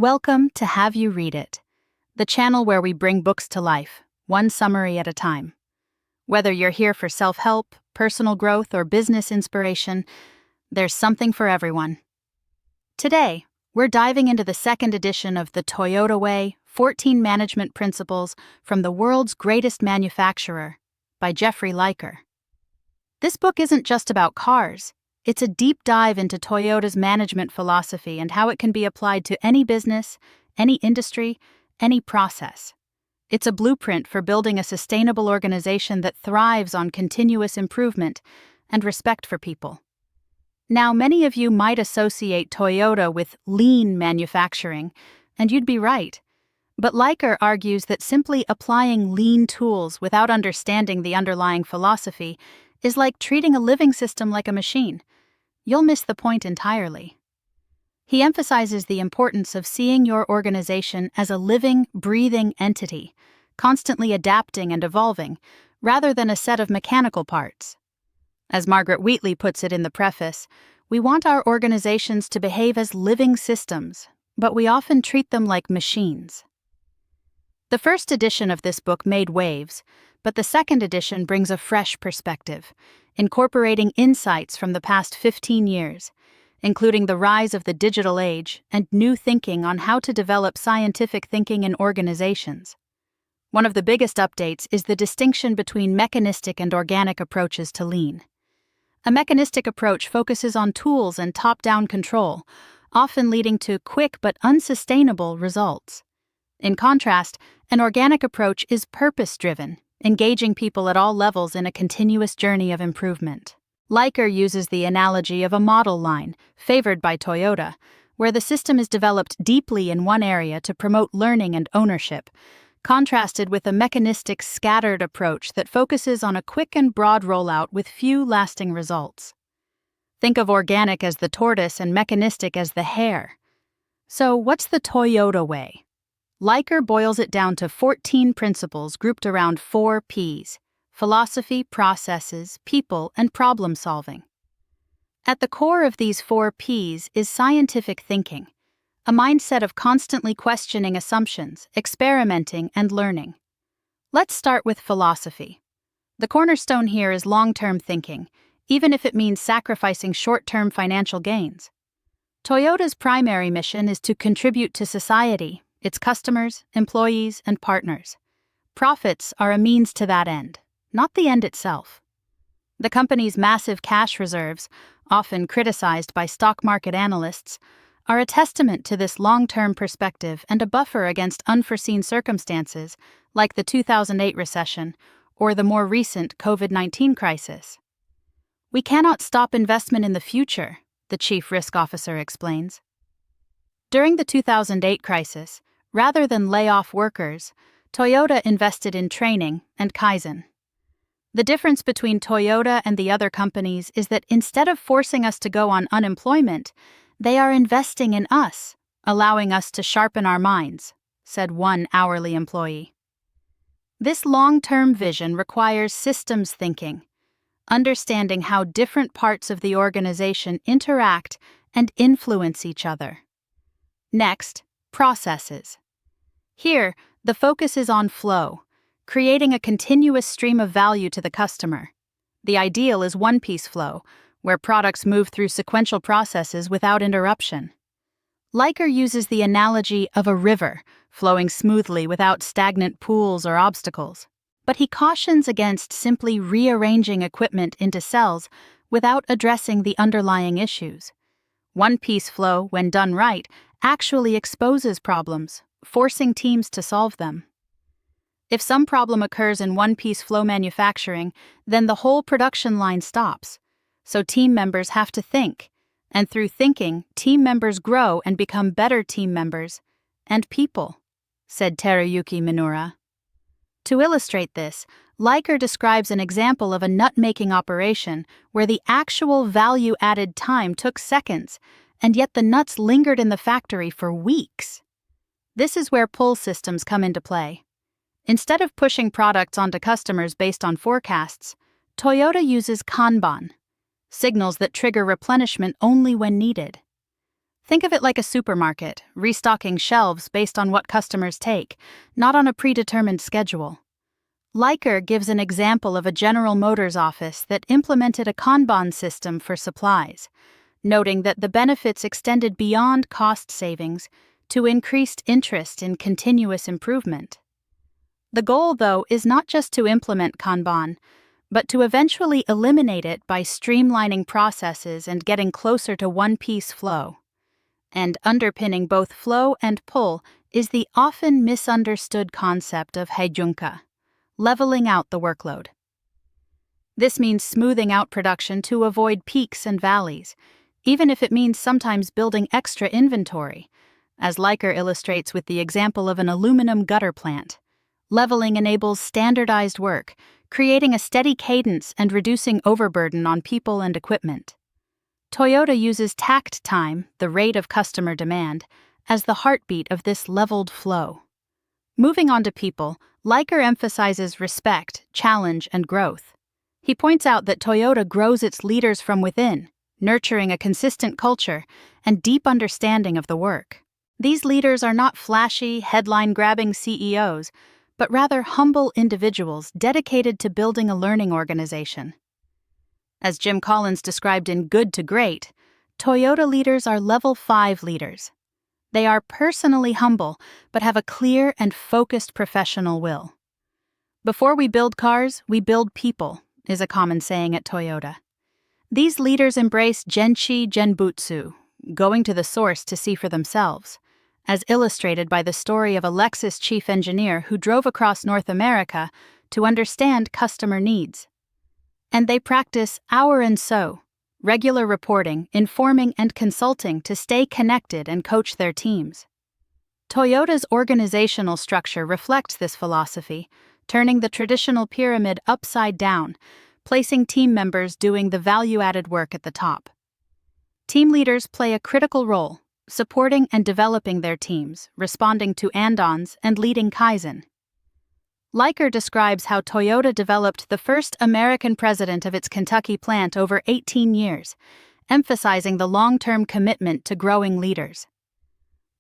Welcome to Have You Read It, the channel where we bring books to life, one summary at a time. Whether you're here for self-help, personal growth, or business inspiration, there's something for everyone. Today, we're diving into the second edition of The Toyota Way, 14 Management Principles from the World's Greatest Manufacturer by Jeffrey Liker. This book isn't just about cars. It's a deep dive into Toyota's management philosophy and how it can be applied to any business, any industry, any process. It's a blueprint for building a sustainable organization that thrives on continuous improvement and respect for people. Now, many of you might associate Toyota with lean manufacturing, and you'd be right. But Liker argues that simply applying lean tools without understanding the underlying philosophy is like treating a living system like a machine. You'll miss the point entirely. He emphasizes the importance of seeing your organization as a living, breathing entity, constantly adapting and evolving, rather than a set of mechanical parts. As Margaret Wheatley puts it in the preface, we want our organizations to behave as living systems, but we often treat them like machines. The first edition of this book made waves, but the second edition brings a fresh perspective, incorporating insights from the past 15 years, including the rise of the digital age and new thinking on how to develop scientific thinking in organizations. One of the biggest updates is the distinction between mechanistic and organic approaches to lean. A mechanistic approach focuses on tools and top-down control, often leading to quick but unsustainable results. In contrast, an organic approach is purpose-driven, engaging people at all levels in a continuous journey of improvement. Liker uses the analogy of a model line, favored by Toyota, where the system is developed deeply in one area to promote learning and ownership, contrasted with a mechanistic scattered approach that focuses on a quick and broad rollout with few lasting results. Think of organic as the tortoise and mechanistic as the hare. So, what's the Toyota way? Liker boils it down to 14 principles grouped around 4 P's: philosophy, processes, people, and problem solving. At the core of these 4 P's is scientific thinking, a mindset of constantly questioning assumptions, experimenting, and learning. Let's start with philosophy. The cornerstone here is long-term thinking, even if it means sacrificing short-term financial gains. Toyota's primary mission is to contribute to society, its customers, employees, and partners. Profits are a means to that end, not the end itself. The company's massive cash reserves, often criticized by stock market analysts, are a testament to this long-term perspective and a buffer against unforeseen circumstances like the 2008 recession or the more recent COVID-19 crisis. We cannot stop investment in the future, the chief risk officer explains. During the 2008 crisis, rather than lay off workers, Toyota invested in training and Kaizen. The difference between Toyota and the other companies is that instead of forcing us to go on unemployment, they are investing in us, allowing us to sharpen our minds, said one hourly employee. This long-term vision requires systems thinking, understanding how different parts of the organization interact and influence each other. Next, processes. Here, the focus is on flow, creating a continuous stream of value to the customer. The ideal is one-piece flow, where products move through sequential processes without interruption. Liker uses the analogy of a river flowing smoothly without stagnant pools or obstacles, but he cautions against simply rearranging equipment into cells without addressing the underlying issues. One-piece flow, when done right, actually exposes problems, forcing teams to solve them. If some problem occurs in one-piece flow manufacturing, then the whole production line stops. So team members have to think, and through thinking, team members grow and become better team members and people, said Teruyuki Minura. To illustrate this, Liker describes an example of a nut-making operation where the actual value-added time took seconds, and yet the nuts lingered in the factory for weeks. This is where pull systems come into play. Instead of pushing products onto customers based on forecasts, Toyota uses Kanban, signals that trigger replenishment only when needed. Think of it like a supermarket, restocking shelves based on what customers take, not on a predetermined schedule. Leiker gives an example of a General Motors office that implemented a Kanban system for supplies, noting that the benefits extended beyond cost savings to increased interest in continuous improvement. The goal, though, is not just to implement Kanban, but to eventually eliminate it by streamlining processes and getting closer to one-piece flow. And underpinning both flow and pull is the often misunderstood concept of heijunka, leveling out the workload. This means smoothing out production to avoid peaks and valleys, even if it means sometimes building extra inventory, as Leiker illustrates with the example of an aluminum gutter plant. Leveling enables standardized work, creating a steady cadence and reducing overburden on people and equipment. Toyota uses takt time, the rate of customer demand, as the heartbeat of this leveled flow. Moving on to people, Leiker emphasizes respect, challenge, and growth. He points out that Toyota grows its leaders from within, nurturing a consistent culture and deep understanding of the work. These leaders are not flashy, headline-grabbing CEOs, but rather humble individuals dedicated to building a learning organization. As Jim Collins described in Good to Great, Toyota leaders are level 5 leaders. They are personally humble, but have a clear and focused professional will. Before we build cars, we build people, is a common saying at Toyota. These leaders embrace Genchi Genbutsu, going to the source to see for themselves, as illustrated by the story of a Lexus chief engineer who drove across North America to understand customer needs. And they practice hour and so, regular reporting, informing, and consulting to stay connected and coach their teams. Toyota's organizational structure reflects this philosophy, turning the traditional pyramid upside down, placing team members doing the value-added work at the top. Team leaders play a critical role, supporting and developing their teams, responding to andons, and leading Kaizen. Leiker describes how Toyota developed the first American president of its Kentucky plant over 18 years, emphasizing the long-term commitment to growing leaders.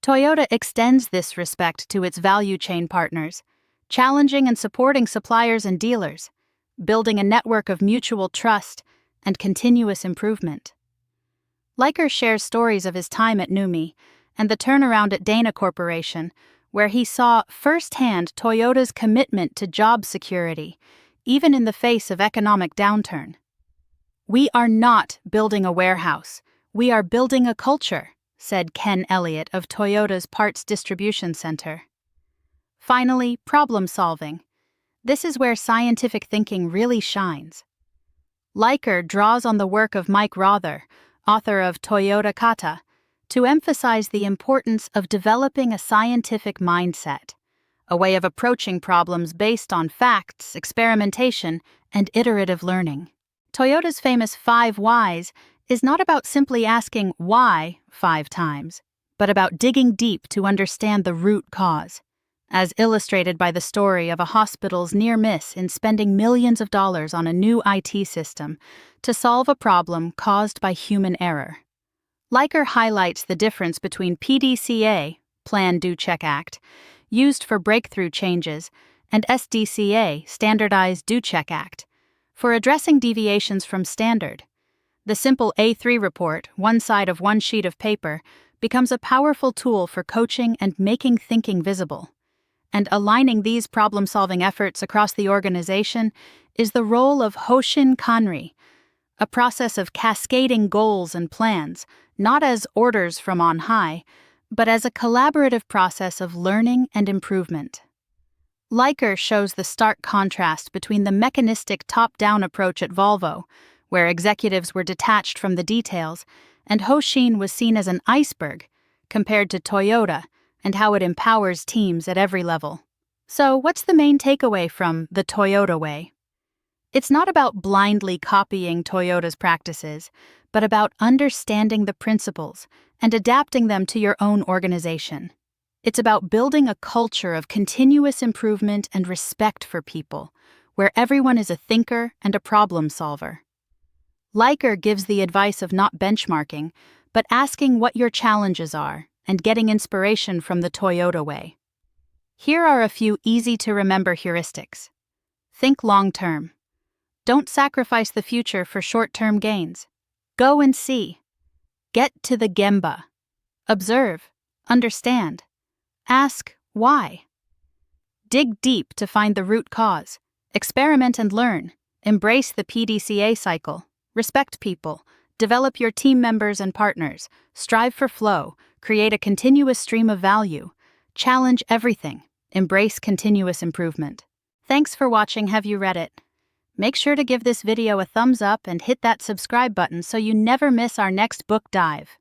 Toyota extends this respect to its value chain partners, challenging and supporting suppliers and dealers, building a network of mutual trust and continuous improvement. Leiker shares stories of his time at NUMMI and the turnaround at Dana Corporation, where he saw firsthand Toyota's commitment to job security, even in the face of economic downturn. "We are not building a warehouse. We are building a culture," said Ken Elliott of Toyota's Parts Distribution Center. Finally, problem solving. This is where scientific thinking really shines. Leiker draws on the work of Mike Rother, author of Toyota Kata, to emphasize the importance of developing a scientific mindset, a way of approaching problems based on facts, experimentation, and iterative learning. Toyota's famous 5 whys is not about simply asking why 5 times, but about digging deep to understand the root cause, as illustrated by the story of a hospital's near miss in spending millions of dollars on a new IT system to solve a problem caused by human error. Leiker highlights the difference between PDCA, Plan Do Check Act, used for breakthrough changes, and SDCA, Standardized Do Check Act, for addressing deviations from standard. The simple A3 report, one side of one sheet of paper, becomes a powerful tool for coaching and making thinking visible. And aligning these problem-solving efforts across the organization is the role of Hoshin Kanri, a process of cascading goals and plans, not as orders from on high, but as a collaborative process of learning and improvement. Leiker shows the stark contrast between the mechanistic top-down approach at Volvo, where executives were detached from the details, and Hoshin was seen as an iceberg, compared to Toyota and how it empowers teams at every level. So, what's the main takeaway from the Toyota way? It's not about blindly copying Toyota's practices, but about understanding the principles and adapting them to your own organization. It's about building a culture of continuous improvement and respect for people, where everyone is a thinker and a problem solver. Leiker gives the advice of not benchmarking, but asking what your challenges are and getting inspiration from the Toyota way. Here are a few easy-to-remember heuristics. Think long-term. Don't sacrifice the future for short-term gains. Go and see. Get to the gemba. Observe. Understand. Ask why. Dig deep to find the root cause. Experiment and learn. Embrace the PDCA cycle. Respect people. Develop your team members and partners. Strive for flow. Create a continuous stream of value. Challenge everything. Embrace continuous improvement. Thanks for watching. Have you read it? Make sure to give this video a thumbs up and hit that subscribe button so you never miss our next book dive.